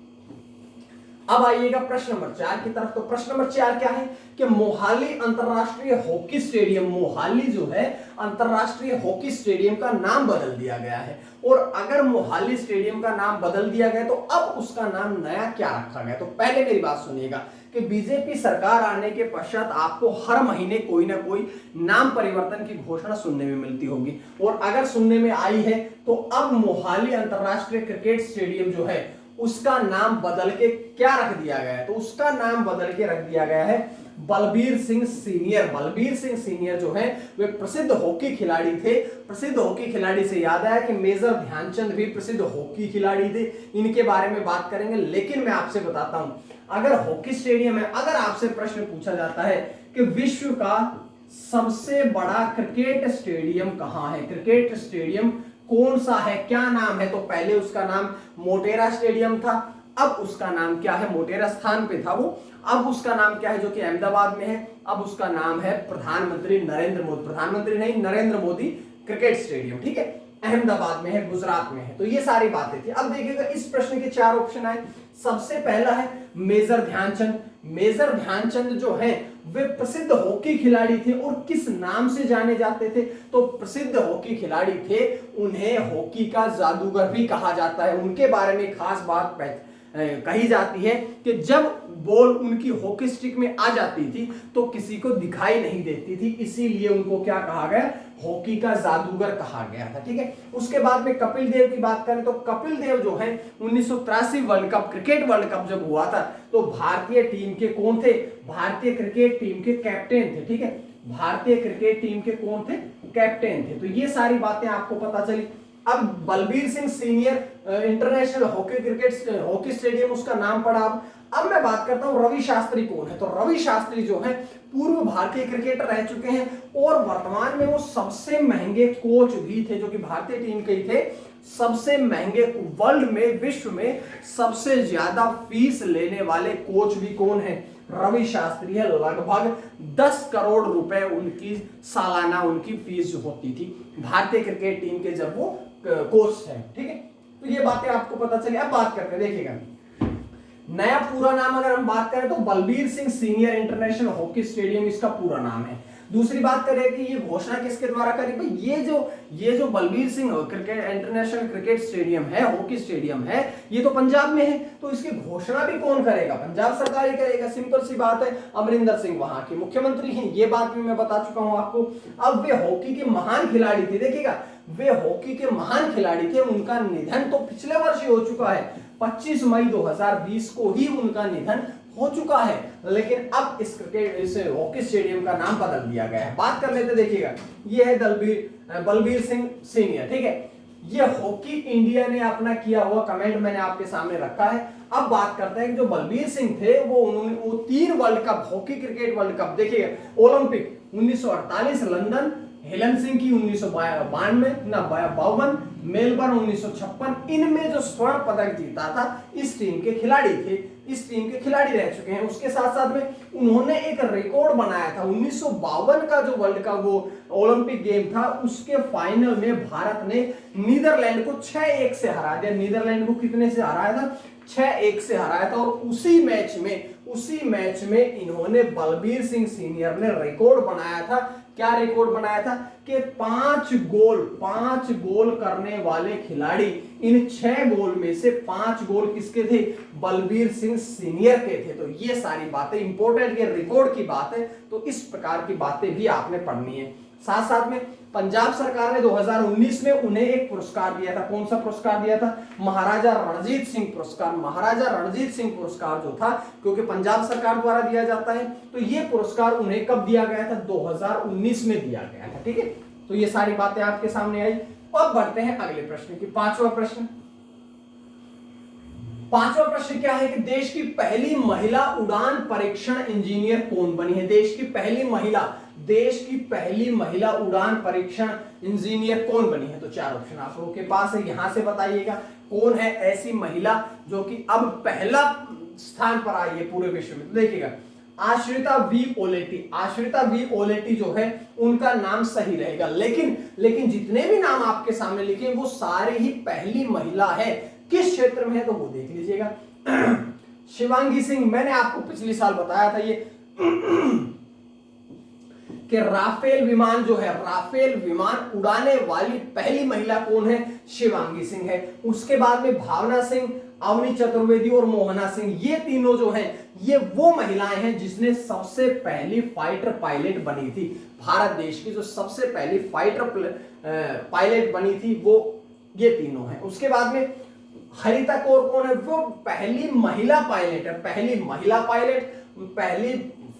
अब आइएगा प्रश्न नंबर 4 की तरफ। तो प्रश्न नंबर 4 क्या है कि मोहाली अंतरराष्ट्रीय हॉकी स्टेडियम, मोहाली जो है अंतरराष्ट्रीय हॉकी स्टेडियम का नाम बदल दिया गया है। और अगर मोहाली स्टेडियम का नाम बदल दिया गया तो अब उसका नाम नया क्या रखा गया? तो पहले मेरी बात सुनिएगा कि बीजेपी सरकार आने के पश्चात आपको हर महीने कोई ना कोई नाम परिवर्तन की घोषणा सुनने में मिलती होगी, और अगर सुनने में आई है तो अब मोहाली अंतरराष्ट्रीय क्रिकेट स्टेडियम जो है उसका नाम बदल के क्या रख दिया गया है? तो उसका नाम बदल के रख दिया गया है बलबीर सिंह सीनियर। बलबीर सिंह सीनियर जो है वे प्रसिद्ध हॉकी खिलाड़ी थे। प्रसिद्ध हॉकी खिलाड़ी से याद आया कि मेजर ध्यानचंद भी प्रसिद्ध हॉकी खिलाड़ी थे, इनके बारे में बात करेंगे। लेकिन मैं आपसे बताता हूं, अगर हॉकी स्टेडियम है, अगर आपसे प्रश्न पूछा जाता है कि विश्व का सबसे बड़ा क्रिकेट स्टेडियम कहां है, क्रिकेट स्टेडियम कौन सा है, क्या नाम है, तो पहले उसका नाम मोटेरा स्टेडियम था, अब उसका नाम क्या है, मोटेरा स्थान पे था वो, अब उसका नाम क्या है, जो कि अहमदाबाद में है, अब उसका नाम है प्रधानमंत्री नरेंद्र मोदी, प्रधानमंत्री नहीं नरेंद्र मोदी क्रिकेट स्टेडियम, ठीक है, अहमदाबाद में है, गुजरात में है। तो ये सारी बातें थी। अब देखिएगा इस प्रश्न के 4 ऑप्शन आए। सबसे पहला है मेजर ध्यानचंद। मेजर ध्यानचंद जो है वे प्रसिद्ध हॉकी खिलाड़ी थे और किस नाम से जाने जाते थे, तो प्रसिद्ध हॉकी खिलाड़ी थे, उन्हें हॉकी का जादूगर भी कहा जाता है। उनके बारे में खास बात कही जाती है कि जब बॉल उनकी हॉकी स्टिक में आ जाती थी तो किसी को दिखाई नहीं देती थी, इसीलिए उनको क्या कहा गया, हॉकी का जादूगर कहा गया था, ठीक है। उसके बाद में कपिल देव की बात करें तो कपिल देव जो है 1983 world cup, cricket world cup जब हुआ था तो भारतीय टीम के कौन थे, भारतीय क्रिकेट टीम के कैप्टन थे, ठीक है, भारतीय क्रिकेट टीम के कौन थे, कैप्टन थे। तो ये सारी बातें आपको पता चली। अब Balbir Singh senior international hockey stadium उसका नाम पड़ा। अब मैं बात करता हूं रवि शास्त्री कौन है, तो रवि शास्त्री जो है पूर्व भारतीय क्रिकेटर रह चुके हैं और वर्तमान में वो सबसे महंगे कोच भी थे, जो कि भारतीय टीम के ही थे। सबसे महंगे वर्ल्ड में, विश्व में सबसे ज्यादा फीस लेने वाले कोच भी कौन है, रवि शास्त्री है। लगभग 10 करोड़ रुपए उनकी सालाना उनकी फीस जो होती थी भारतीय क्रिकेट टीम के, जब वो कोच है, ठीक है। तो ये बातें आपको पता चली। अब बात करते हैं, देखिएगा नया पूरा नाम अगर हम बात करें तो Balbir Singh senior international hockey stadium इसका पूरा नाम है। दूसरी बात करें कि ये घोषणा किसके द्वारा करी, भाई ये जो Balbir Singh cricket international cricket stadium है, हॉकी स्टेडियम है, ये तो पंजाब में है, तो इसकी घोषणा भी कौन करेगा, पंजाब सरकार ही करेगा। सिंपल सी बात है, अमरिंदर सिंह वहां के मुख्यमंत्री हैं, ये बात भी मैं बता चुका हूं आपको। अब वे हॉकी के महान खिलाड़ी थे, देखिएगा वे हॉकी के महान खिलाड़ी थे, उनका निधन तो पिछले वर्ष ही हो चुका है, 25 मई 2020 को ही उनका निधन हो चुका है, लेकिन अब इस हॉकी स्टेडियम का नाम बदल दिया गया है। बात कर लेते, देखिएगा ये है बलबीर सिंह सीनियर, ठीक है। ये हॉकी इंडिया ने अपना किया हुआ कमेंट मैंने आपके सामने रखा है। अब बात करते हैं कि जो बलबीर सिंह थे वो 3 world cup, hockey cricket world cup, देखिएगा ओलंपिक 1948 लंदन, हेलन सिंह की 1952, मेलबर्न 1956, इनमें जो स्वर्ण पदक जीता था इस टीम के खिलाड़ी थे, इस टीम के खिलाड़ी रह चुके हैं। उसके साथ साथ में उन्होंने एक रिकॉर्ड बनाया था, 1952 का जो वर्ल्ड कप वो ओलंपिक गेम था, उसके फाइनल में भारत ने नीदरलैंड को 6-1 से हरा दिया। नीदरलैंड को कितने से हराया था, 6-1 से हराया था। और उसी मैच में इन्होंने बलबीर सिंह सीनियर ने रिकॉर्ड बनाया था। क्या रिकॉर्ड बनाया था कि 5 गोल करने वाले खिलाड़ी, इन 6 गोल में से 5 गोल किसके थे, बलबीर सिंह सीनियर के थे। तो ये सारी बातें इंपॉर्टेंट, ये रिकॉर्ड की बात है, तो इस प्रकार की बातें भी आपने पढ़नी है। साथ साथ में पंजाब सरकार ने 2019 में उन्हें एक पुरस्कार दिया था। कौन सा पुरस्कार दिया था, महाराजा रणजीत सिंह पुरस्कार। महाराजा रणजीत सिंह पुरस्कार जो था, क्योंकि पंजाब सरकार द्वारा दिया जाता है, तो ये पुरस्कार उन्हें कब दिया गया था, 2019 में दिया गया था, ठीक है। तो ये सारी बातें आपके सामने आई। अब बढ़ते हैं अगले प्रश्न की, पांचवा प्रश्न क्या है कि देश की पहली महिला उड़ान परीक्षण इंजीनियर कौन बनी है, देश की पहली महिला उड़ान परीक्षण इंजीनियर कौन बनी है। तो 4 ऑप्शन आप लोगों के पास है, यहां से बताइएगा कौन है ऐसी महिला जो कि अब पहला स्थान पर आई है पूरे विश्व में। तो देखिएगा आश्रिता वी ओलेटी जो है उनका नाम सही रहेगा, लेकिन जितने भी नाम आपके सामने लिखे वो सारे ही पहली महिला है। किस क्षेत्र में है तो वो देख लीजिएगा। शिवांगी सिंह, मैंने आपको पिछले साल बताया था ये कि राफेल विमान जो है, राफेल विमान उड़ाने वाली पहली महिला कौन है, शिवांगी सिंह है। उसके बाद में भावना सिंह, अवनी चतुर्वेदी और मोहना सिंह, ये तीनों जो हैं ये वो महिलाएं हैं जिसने सबसे पहली फाइटर पायलट बनी थी। भारत देश की जो सबसे पहली फाइटर पायलट बनी थी वो ये तीनों हैं। उसके बाद में हरिता कौर कौन है, वो पहली महिला पायलट है, पहली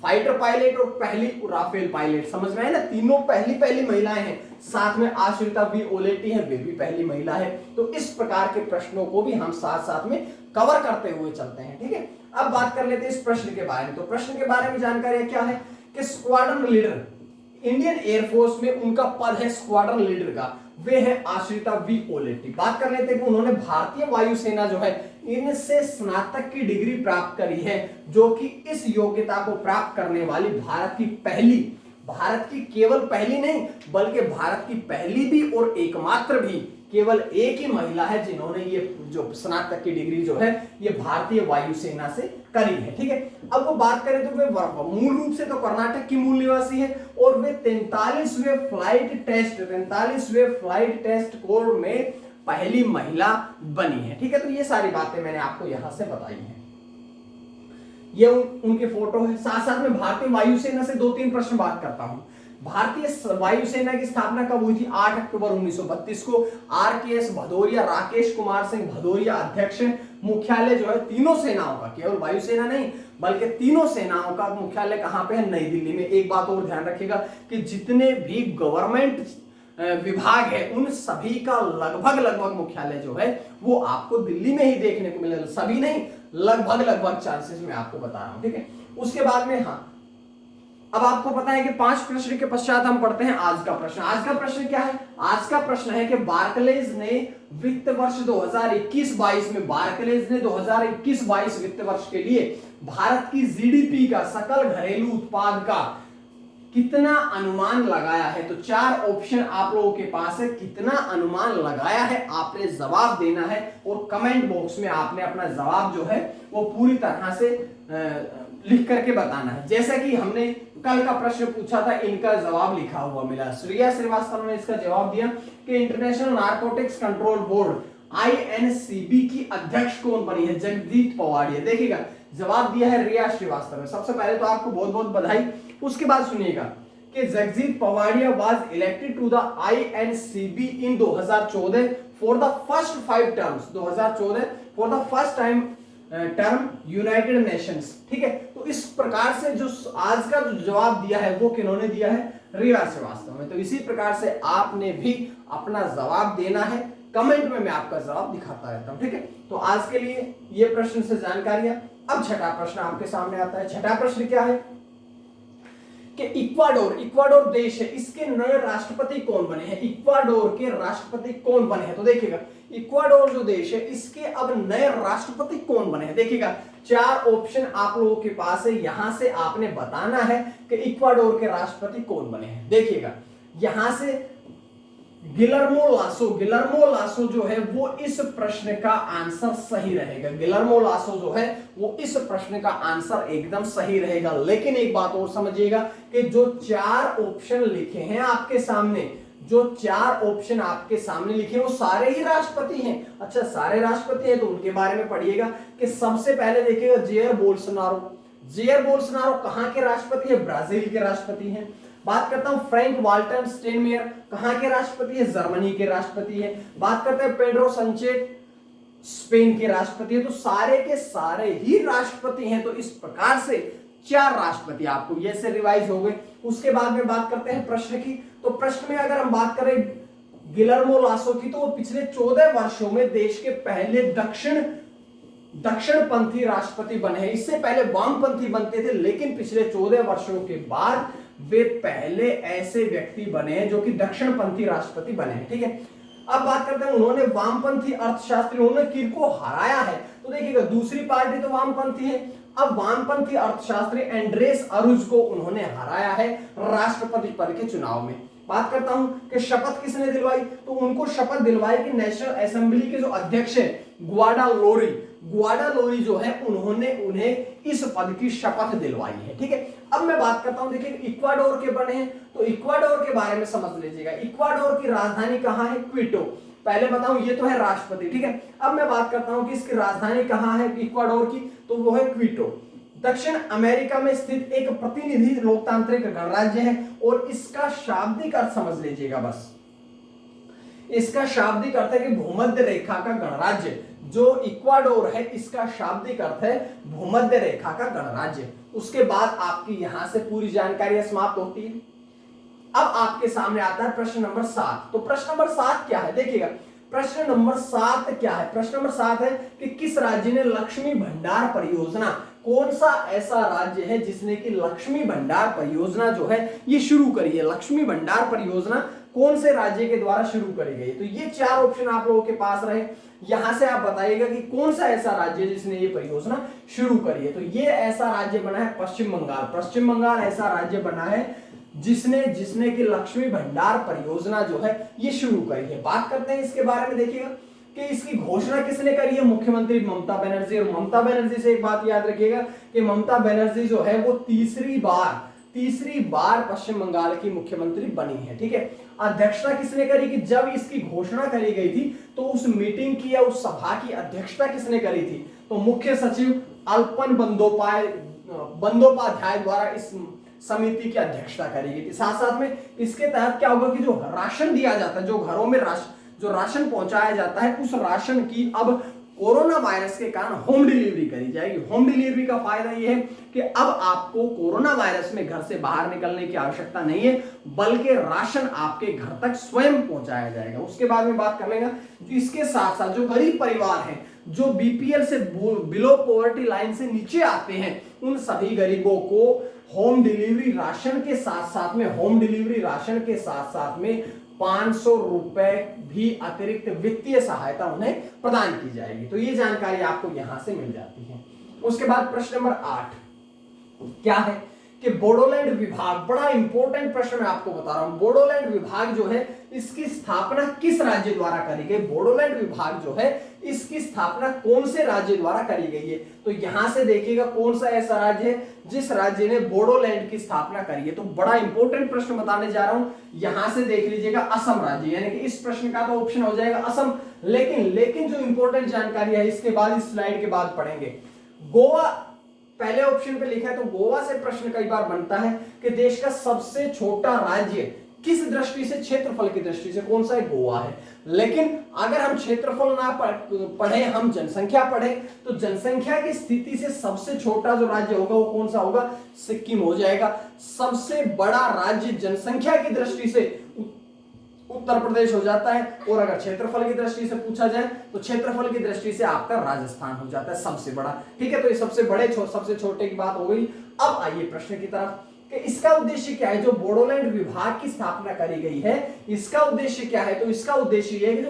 फाइटर पायलट और पहली राफेल पायलट, समझ में है ना, तीनों पहली महिलाएं हैं। साथ में आश्रिता वी ओलेटी है, वे भी पहली महिला है। तो इस प्रकार के प्रश्नों को भी हम साथ साथ में कवर करते हुए चलते हैं, ठीक है। अब बात कर लेते हैं इस प्रश्न के बारे में। तो प्रश्न के बारे में जानकारी क्या है कि स्क्वाड्रन लीडर इंडियन एयरफोर्स में उनका पद है स्क्वाड्रन लीडर का, वे है आश्रिता वी ओलेटी। बात कर लेते हैं कि उन्होंने भारतीय वायुसेना जो है इनसे स्नातक की डिग्री प्राप्त करी है, जो कि इस योग्यता को प्राप्त करने वाली भारत की केवल पहली नहीं बल्कि भारत की पहली भी और एकमात्र भी केवल एक ही महिला है जिन्होंने ये जो स्नातक की डिग्री जो है ये भारतीय वायुसेना से करी है, ठीक है। अब वो बात करें तो वे मूल रूप से तो कर्नाटक की मूल निवासी है और वे 43वें फ्लाइट टेस्ट कोर में पहली महिला बनी है, ठीक है। तो ये सारी बातें मैंने आपको यहां से बताई हैं। ये उनके फोटो है। साथ साथ में भारतीय वायुसेना से 2-3 प्रश्न बात करता हूं। भारतीय वायुसेना की स्थापना कब हुई थी? 8 अक्टूबर 1932 को। RKS भदौरिया, राकेश कुमार सिंह भदौरिया अध्यक्ष। मुख्यालय जो है तीनों सेनाओं का, केवल वायुसेना नहीं बल्कि तीनों सेनाओं का मुख्यालय कहां पे है? नई दिल्ली में। एक बात और ध्यान रखिएगा कि जितने भी गवर्नमेंट विभाग है उन सभी का लगभग मुख्यालय जो है वो आपको दिल्ली में ही देखने को मिलेगा। सभी नहीं, लगभग चांसेस में आपको बता रहा हूं, ठीक है। उसके बाद में हाँ, अब आपको पता है कि 5 प्रश्न के पश्चात हम पढ़ते हैं आज का प्रश्न। आज का प्रश्न क्या है? आज का प्रश्न है कि बार्कलेज ने वित्त वर्ष 2021-22 में 2021-22 वित्त वर्ष के लिए भारत की जीडीपी का, सकल घरेलू उत्पाद का कितना अनुमान लगाया है। तो 4 ऑप्शन आप लोगों के पास है, कितना अनुमान लगाया है आपने जवाब देना है और कमेंट बॉक्स में आपने अपना जवाब जो है वो पूरी तरह से लिख करके बताना है। जैसा कि हमने कल का प्रश्न पूछा था, इनका जवाब लिखा हुआ मिला। श्रेया श्रीवास्तव ने इसका जवाब दिया कि international narcotics control board INCB की अध्यक्ष कौन बनी है? जगजीत पवाड़िया। देखिएगा जवाब दिया है रिया श्रीवास्तव ने। सबसे पहले तो आपको बहुत बहुत बधाई। उसके बाद सुनिएगा कि Jagjit Pawadia was elected to the INCB in 2014 for the first 5 terms. 2014 for the first time term United Nations, ठीक है। तो इस प्रकार से जो आज का जो जवाब दिया है वो किन्होंने दिया है? रिया श्रीवास्तव में। तो इसी प्रकार से आपने भी अपना जवाब देना है। कमेंट में मैं आपका जवाब दिखाता रहता हूं, ठीक है। तो आज के लिए ये प्रश्न से जानकारियां। अब छठा प्रश्न आपके सामने आता है। छठा प्रश्न क्या है कि इक्वाडोर देश है, इसके नए राष्ट्रपति कौन बने हैं? इक्वाडोर के राष्ट्रपति कौन बने हैं? तो देखिएगा इक्वाडोर जो देश है इसके अब नए राष्ट्रपति कौन बने हैं। देखिएगा 4 ऑप्शन आप लोगों के पास है, यहां से आपने बताना है कि इक्वाडोर के राष्ट्रपति कौन बने हैं। देखिएगा यहां से गिलर्मो लासो जो है वो इस प्रश्न का आंसर सही रहेगा। गिलर्मो लासो जो है वो इस प्रश्न का आंसर एकदम सही रहेगा। लेकिन एक बात और समझिएगा कि जो 4 ऑप्शन लिखे हैं आपके सामने, जो 4 ऑप्शन आपके सामने लिखे वो सारे ही राष्ट्रपति हैं। अच्छा, सारे राष्ट्रपति हैं तो उनके बारे में पढ़िएगा कि सबसे पहले देखिएगा जेयर बोल्सोनारो कहां के राष्ट्रपति है? ब्राजील के राष्ट्रपति हैं। बात करता हूं फ्रैंक वाल्टर स्टेनमेयर, कहां के राष्ट्रपति है? जर्मनी के राष्ट्रपति है। बात करते हैं पेड्रो संचेज, स्पेन के राष्ट्रपति है। तो सारे के सारे ही राष्ट्रपति हैं। तो इस प्रकार से 4 राष्ट्रपति आपको ये से रिवाइज हो गए। उसके बाद में बात करते हैं प्रश्न की। तो प्रश्न में अगर हम बात करें गिलर्मो लासो की, तो वो पिछले 14 वर्षों में देश के पहले दक्षिणपंथी राष्ट्रपति बने हैं। इससे पहले वामपंथी बनते थे, लेकिन पिछले 14 वर्षों के बाद वे पहले ऐसे व्यक्ति बने हैं जो कि दक्षिणपंथी राष्ट्रपति बने हैं, ठीक है। अब बात करते हैं उन्होंने वामपंथी अर्थशास्त्री, उन्होंने किनको हराया है? तो देखिएगा दूसरी पार्टी तो वामपंथी है। अब वामपंथी अर्थशास्त्री एंड्रेस अरुज को उन्होंने हराया है राष्ट्रपति पद के चुनाव में। बात करता हूं कि शपथ किसने दिलवाई? तो उनको शपथ दिलवाई कि नेशनल असेंबली के जो अध्यक्ष है गुआडा लोरी जो है उन्होंने उन्हें इस पद की शपथ दिलवाई है, ठीक है। अब मैं बात करता हूं, देखिए इक्वाडोर के बने हैं तो इक्वाडोर के बारे में समझ लीजिएगा। इक्वाडोर की राजधानी कहां है? क्विटो। पहले बताऊं ये तो है राष्ट्रपति, ठीक है। अब मैं बात करता हूं कि इसकी राजधानी कहां है इक्वाडोर की, तो वो है क्विटो। दक्षिण अमेरिका में स्थित एक प्रतिनिधि लोकतांत्रिक गणराज्य है और इसका शाब्दिक अर्थ समझ लीजिएगा बस। इसका शाब्दिक अर्थ है कि भूमध्य रेखा का गणराज्य। जो इक्वाडोर है इसका शाब्दिक अर्थ है भूमध्य रेखा का गणराज्य। उसके बाद आपकी यहां से पूरी जानकारी समाप्त होती है। अब आपके सामने आता है प्रश्न नंबर 7। तो प्रश्न नंबर 7 क्या है, देखिएगा प्रश्न नंबर 7 क्या है। प्रश्न नंबर 7 है कि किस राज्य ने लक्ष्मी भंडार परियोजना, कौन सा ऐसा राज्य है जिसने की लक्ष्मी भंडार परियोजना जो है ये शुरू करी है। लक्ष्मी भंडार परियोजना कौन से राज्य के द्वारा शुरू करी गई। तो ये 4 ऑप्शन आप लोगों के पास रहे, यहां से आप बताइएगा कि कौन सा ऐसा राज्य है जिसने ये परियोजना शुरू करी है। तो ये ऐसा राज्य बना है पश्चिम बंगाल। पश्चिम बंगाल ऐसा राज्य बना है जिसने की लक्ष्मी भंडार परियोजना जो है ये शुरू करी है। बात करते हैं इसके बारे में, देखिएगा कि इसकी घोषणा किसने करी है, मुख्यमंत्री ममता बनर्जी। और ममता बनर्जी से एक बात याद रखिएगा कि ममता बनर्जी जो है वो तीसरी बार पश्चिम बंगाल की मुख्यमंत्री बनी है, ठीक है। अध्यक्षता किसने करी कि जब इसकी घोषणा करी गई थी तो उस मीटिंग की या उस सभा की अध्यक्षता किसने करी थी, तो मुख्य सचिव अल्पन बंदोपाध्याय द्वारा इस समिति की अध्यक्षता करी गई थी। साथ साथ में इसके तहत क्या होगा कि जो राशन दिया जाता है, जो घरों में जो राशन पहुंचाया जाता है, उस राशन की अब कोरोना वायरस के कारण होम डिलीवरी करी जाएगी। होम डिलीवरी का फायदा यह है कि अब आपको कोरोना वायरस में घर से बाहर निकलने की आवश्यकता नहीं है, बल्कि राशन आपके घर तक स्वयं पहुंचाया जाएगा। उसके बाद में बात कर लेंगे इसके साथ साथ जो गरीब परिवार हैं, जो बीपीएल से बिलो पॉवर्टी लाइन से नीचे आते हैं, उन सभी गरीबों को होम डिलीवरी राशन के साथ साथ में 500 रुपए भी अतिरिक्त वित्तीय सहायता उन्हें प्रदान की जाएगी। तो ये जानकारी आपको यहां से मिल जाती है। उसके बाद प्रश्न नंबर 8 क्या है कि बोडोलैंड विभाग, बड़ा इंपॉर्टेंट प्रश्न मैं आपको बता रहा हूं। बोडोलैंड विभाग जो है इसकी स्थापना किस राज्य द्वारा करी गई। बोडोलैंड विभाग जो है इसकी स्थापना कौन से राज्य द्वारा करी गई है। तो यहां से देखिएगा कौन सा ऐसा राज्य है जिस राज्य ने बोडोलैंड की स्थापना करी है। तो बड़ा इंपॉर्टेंट प्रश्न बताने जा रहा हूं, यहां से देख लीजिएगा असम राज्य, यानी कि इस प्रश्न का तो ऑप्शन हो जाएगा असम। लेकिन जो इंपॉर्टेंट जानकारी है इसके बाद इस स्लाइड के बाद पढ़ेंगे। गोवा पहले ऑप्शन पे लिखा है, तो गोवा से प्रश्न कई बार बनता है कि देश का सबसे छोटा राज्य किस दृष्टि से, क्षेत्रफल की दृष्टि से कौन सा है, गोवा है। लेकिन अगर हम क्षेत्रफल ना पढ़े, हम जनसंख्या पढ़े, तो जनसंख्या की स्थिति से सबसे छोटा जो राज्य होगा वो कौन सा होगा, सिक्किम हो जाएगा। सबसे बड़ा राज्य जनसंख्या की दृष्टि से उत्तर प्रदेश हो जाता है। और अगर क्षेत्रफल की दृष्टि से पूछा जाए तो क्षेत्रफल की दृष्टि से आपका राजस्थान हो जाता है सबसे बड़ा, ठीक है। तो ये सबसे बड़े सबसे छोटे की बात हो गई। अब आइए प्रश्न की तरफ कि इसका उद्देश्य क्या है। जो बोडोलैंड विभाग की स्थापना करी गई है इसका उद्देश्य क्या है, तो इसका उद्देश्य यह है कि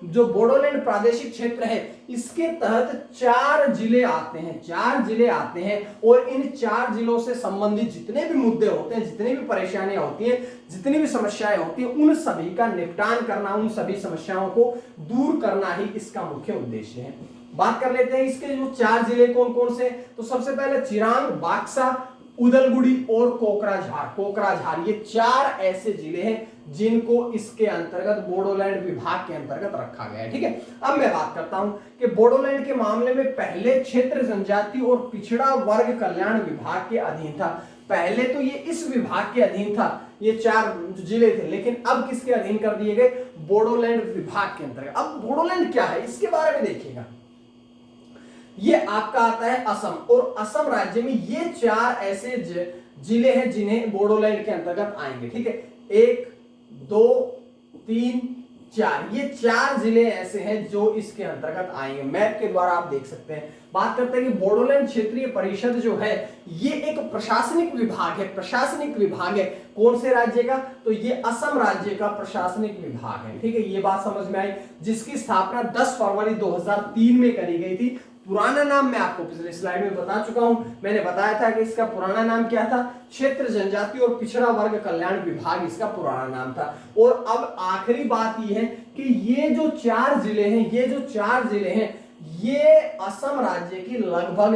जो बोडोलैंड प्रादेशिक क्षेत्र है इसके तहत 4 जिले आते हैं और इन 4 जिलों से संबंधित जितने भी मुद्दे होते हैं, जितनी भी परेशानियां होती हैं, जितनी भी समस्याएं होती हैं, उन सभी का निपटान करना, उन सभी समस्याओं को दूर करना ही इसका मुख्य उद्देश्य है। बात कर लेते हैं इसके जो 4 जिले कौन कौन से। तो सबसे पहले चिरांग, बाक्सा, उदलगुड़ी और कोकराझार ये 4 ऐसे जिले हैं जिनको इसके अंतर्गत बोडोलैंड विभाग के अंतर्गत रखा गया है, ठीक है। अब मैं बात करता हूं कि बोडोलैंड के मामले में पहले क्षेत्र जनजाति और पिछड़ा वर्ग कल्याण विभाग के अधीन था। पहले तो ये इस विभाग के अधीन था, ये 4 जिले थे, लेकिन अब किसके अधीन कर दिए गए, बोडोलैंड विभाग के अंतर्गत। अब बोडोलैंड क्या है इसके बारे में देखिएगा। ये आपका आता है असम, और असम राज्य में ये 4 ऐसे जिले हैं जिन्हें बोडोलैंड के अंतर्गत आएंगे, ठीक है। 1 2 3 4 ये 4 जिले ऐसे हैं जो इसके अंतर्गत आएंगे। मैप के द्वारा आप देख सकते हैं। बात करते हैं कि बोडोलैंड क्षेत्रीय परिषद जो है ये एक प्रशासनिक विभाग है। कौन से राज्य का, तो ये असम राज्य का प्रशासनिक विभाग है, ठीक है। ये बात समझ में आई, जिसकी स्थापना 10 फरवरी 2003 में करी गई थी। पुराना नाम मैं आपको पिछले स्लाइड में बता चुका हूं, मैंने बताया था कि इसका पुराना नाम क्या था, क्षेत्र जनजाति और पिछड़ा वर्ग कल्याण विभाग इसका पुराना नाम था। और अब आखिरी बात यह है कि ये जो 4 जिले हैं ये असम राज्य की लगभग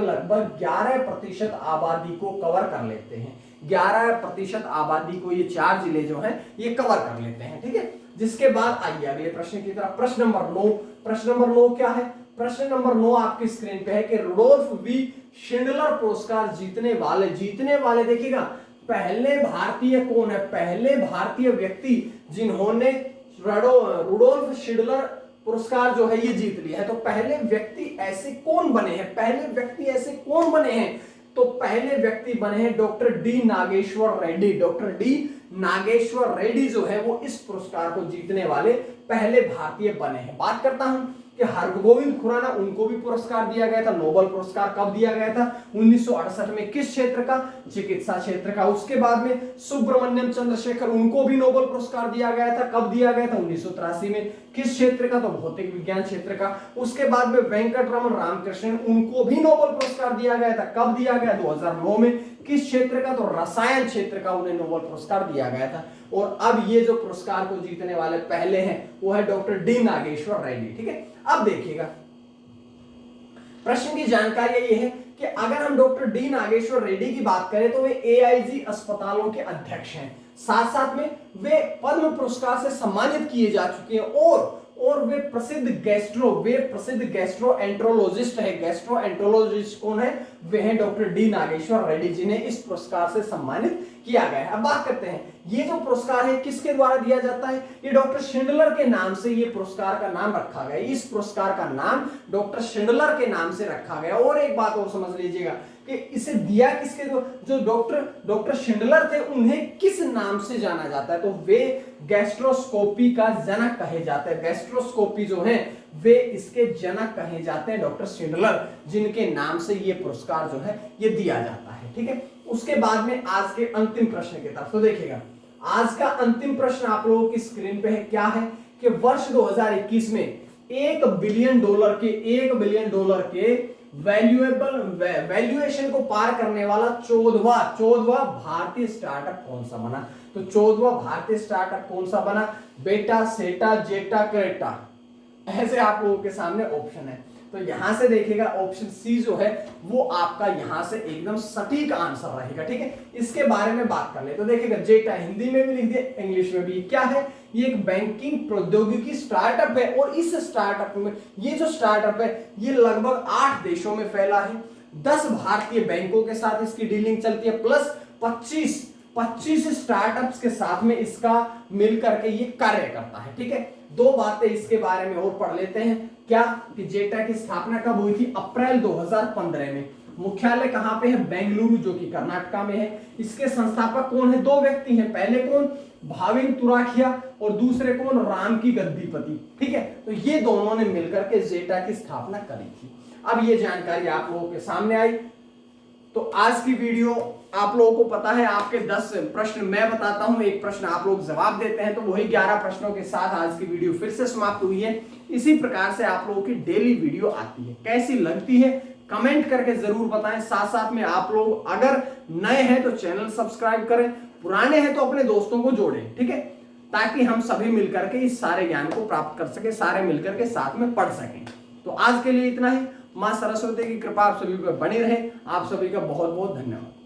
11% आबादी को कवर कर लेते हैं। 11% आबादी को ये 4 जिले जो हैं ये कवर कर लेते हैं, ठीक है। जिसके बाद आइए अगले प्रश्न की तरफ। प्रश्न नंबर 9 क्या है, प्रश्न नंबर 9 आपकी स्क्रीन पे है कि रुडोल्फ वी शिंडलर पुरस्कार जीतने वाले देखिएगा पहले भारतीय कौन है, पहले भारतीय व्यक्ति जिन्होंने रुडोल्फ शिडलर पुरस्कार जो है ये जीत लिया है। तो पहले व्यक्ति ऐसे कौन बने हैं, तो पहले व्यक्ति बने हैं doctor D Nageshwar Reddy. Doctor D Nageshwar Reddy जो है वो इस पुरस्कार को जीतने वाले पहले भारतीय बने हैं। बात करता हूं कि हरगोविंद खुराना, उनको भी पुरस्कार दिया गया था। नोबेल पुरस्कार कब दिया गया था? 1968 में। किस क्षेत्र का? चिकित्सा क्षेत्र का। उसके बाद में सुब्रमण्यम चंद्रशेखर, उनको भी नोबेल पुरस्कार दिया गया था। कब दिया गया था? 1983 में। किस क्षेत्र का? तो भौतिक विज्ञान क्षेत्र का। उसके बाद में वेंकटरमन रामकृष्णन, उनको भी नोबेल पुरस्कार दिया गया था। कब दिया गया? 2009 में। किस क्षेत्र का? तो रसायन क्षेत्र का उन्हें नोबेल पुरस्कार दिया गया था। और अब ये जो पुरस्कार को जीतने वाले पहले हैं वो है डॉक्टर डी नागेश्वर रेड्डी। ठीक है, अब देखिएगा प्रश्न की जानकारी ये है कि अगर हम डॉक्टर डी नागेश्वर रेड्डी की बात करें तो वे एआईजी अस्पतालों के अध्यक्ष हैं। साथ साथ में वे पद्म पुरस्कार से सम्मानित किए जा चुके हैं और वे प्रसिद्ध गैस्ट्रो एंट्रोलॉजिस्ट है। गैस्ट्रो एंट्रोलॉजिस्ट कौन है? वे हैं डॉक्टर डी नागेश्वर रेड्डी, जिन्हें इस पुरस्कार से सम्मानित किया गया है। अब बात करते हैं ये जो पुरस्कार है किसके द्वारा दिया जाता है? ये डॉक्टर शिंडलर के नाम से ये पुरस्कार का नाम रखा गया। इस पुरस्कार का नाम डॉक्टर शिंडलर के नाम से रखा गया। और एक बात और समझ लीजिएगा कि इसे दिया किसके, जो डॉक्टर शिंडलर थे उन्हें किस नाम से जाना जाता है? तो वे गैस्ट्रोस्कोपी का जनक कहे जाते हैं। गैस्ट्रोस्कोपी जो है वे इसके जनक कहे जाते हैं, डॉक्टर शिंडलर, जिनके नाम से ये पुरस्कार जो है ये दिया जाता है। ठीक है, उसके बाद में आज के अंतिम प्रश्न की तरफ। तो देखिएगा आज का अंतिम प्रश्न आप लोगों की स्क्रीन पे है। क्या है कि वर्ष 2021 में $1 बिलियन के वैल्यूएशन को पार करने वाला 14वां भारतीय स्टार्टअप कौन सा बना? तो 14वां भारतीय स्टार्टअप कौन सा बना? बेटा, सेटा, जेटा, क्रेटा, ऐसे आप लोगों के सामने ऑप्शन है। तो यहां से देखिएगा ऑप्शन सी जो है वो आपका यहां से एकदम सटीक आंसर रहेगा। ठीक है, इसके बारे में बात कर ले तो देखिएगा जेटा हिंदी में भी लिख दिया, इंग्लिश में भी। क्या है? ये एक बैंकिंग प्रौद्योगिकी स्टार्टअप है और इस स्टार्टअप में ये जो स्टार्टअप है ये लगभग 8 देशों में फैला है। 10 भारतीय बैंकों के साथ इसकी डीलिंग चलती है, प्लस 25 स्टार्टअप्स के साथ में इसका मिलकर के ये कार्य करता है। ठीक है, 2 बातें इसके बारे में और पढ़ लेते हैं। क्या कि जेटा की स्थापना कब हुई थी? अप्रैल 2015 में। मुख्यालय कहां पे है? बेंगलुरु, जो कि कर्नाटका में है। इसके संस्थापक कौन है? 2 व्यक्ति हैं। पहले कौन? भाविन तुराखिया और दूसरे कौन? राम की गद्दीपति। ठीक है, तो ये दोनों ने मिलकर के जेटा की स्थापना करी थी। अब ये जानकारी आप लोगों के सामने आई। तो आज की वीडियो आप लोगों को पता है आपके 10 प्रश्न मैं बताता हूं, एक प्रश्न आप लोग जवाब देते हैं, तो वही 11 प्रश्नों के साथ आज की वीडियो फिर से समाप्त हुई है। इसी प्रकार से आप लोगों की डेली वीडियो आती है, कैसी लगती है कमेंट करके जरूर बताएं। साथ साथ में आप लोग अगर नए हैं तो चैनल सब्सक्राइब करें, पुराने हैं तो अपने दोस्तों को जोड़ें। ठीक है, ताकि हम सभी मिलकर के इस सारे ज्ञान को प्राप्त कर सके, सारे मिलकर के साथ में पढ़ सकें। तो आज के लिए इतना ही। मां सरस्वती की कृपा आप सभी पर बनी रहे। आप सभी का बहुत बहुत धन्यवाद।